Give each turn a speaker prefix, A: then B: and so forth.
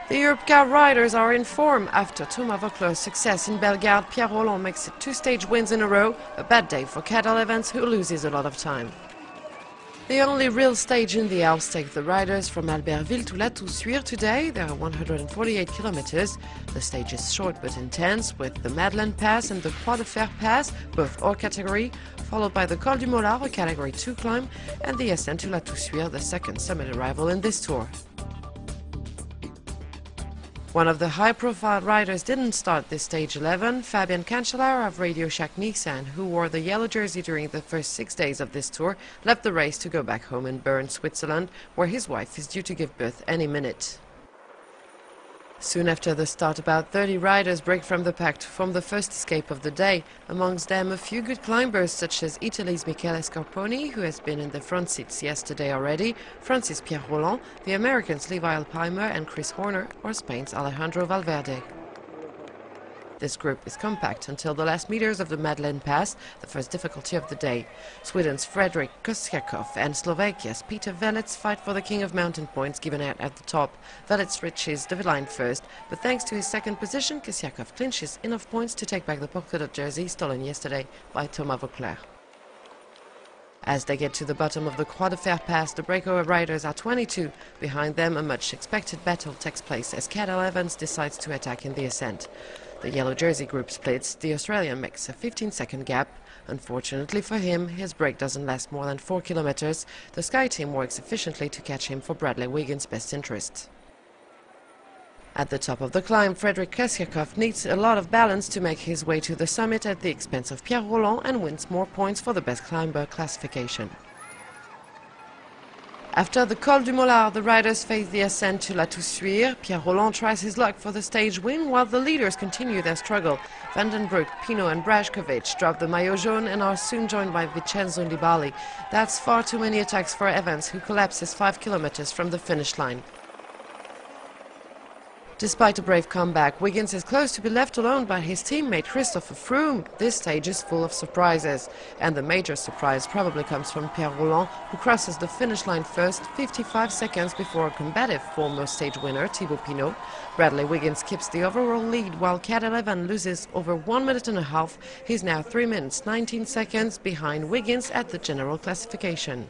A: The Europcar riders are in form. After Thomas Voeckler's success in Bellegarde, Pierre Rolland makes it 2 stage wins in a row. A bad day for Cadel Evans, who loses a lot of time. The only real stage in the Alps takes the riders from Albertville to La Toussuire today. There are 148 kilometers. The stage is short but intense, with the Madeleine Pass and the Croix de Fer Pass, both hors category, followed by the Col du Mollard, a category 2 climb, and the ascent to La Toussuire, the second summit arrival in this tour. One of the high-profile riders didn't start this stage 11, Fabien Cancellara of Radio Shack Nissan, who wore the yellow jersey during the first 6 days of this tour, left the race to go back home in Bern, Switzerland, where his wife is due to give birth any minute. Soon after the start, about 30 riders break from the pack to form the first escape of the day, amongst them a few good climbers such as Italy's Michele Scarponi, who has been in the front seats yesterday already, France's Pierre Rolland, the Americans Levi Alpheimer and Chris Horner, or Spain's Alejandro Valverde. This group is compact until the last meters of the Madeleine Pass, the first difficulty of the day. Sweden's Fredrik Kostiakov and Slovakia's Peter Velets fight for the king of mountain points given out at the top. Velets reaches the line first, but thanks to his second position, Kostiakov clinches enough points to take back the polka dot jersey stolen yesterday by Thomas Voeckler. As they get to the bottom of the Croix de Fer Pass, the breakaway riders are 22. Behind them, a much-expected battle takes place as Cadel Evans decides to attack in the ascent. The yellow jersey group splits. The Australian makes a 15-second gap. Unfortunately for him, his break doesn't last more than 4 kilometers. The Sky team works efficiently to catch him for Bradley Wiggins' best interest. At the top of the climb, Fredrik Kostiakov needs a lot of balance to make his way to the summit at the expense of Pierre Rolland and wins more points for the best climber classification. After the Col du Mollard, the riders face the ascent to La Toussuire. Pierre Rolland tries his luck for the stage win, while the leaders continue their struggle. Van den Broek, Pinot and Brajkovic drop the maillot jaune and are soon joined by Vincenzo Nibali. That's far too many attacks for Evans, who collapses 5 kilometers from the finish line. Despite a brave comeback, Wiggins is close to be left alone by his teammate Christopher Froome. This stage is full of surprises, and the major surprise probably comes from Pierre Rolland, who crosses the finish line first, 55 seconds before a combative former stage winner Thibaut Pinot. Bradley Wiggins keeps the overall lead, while Cadel Evans loses over 1 minute and a half. He's now 3 minutes 19 seconds behind Wiggins at the general classification.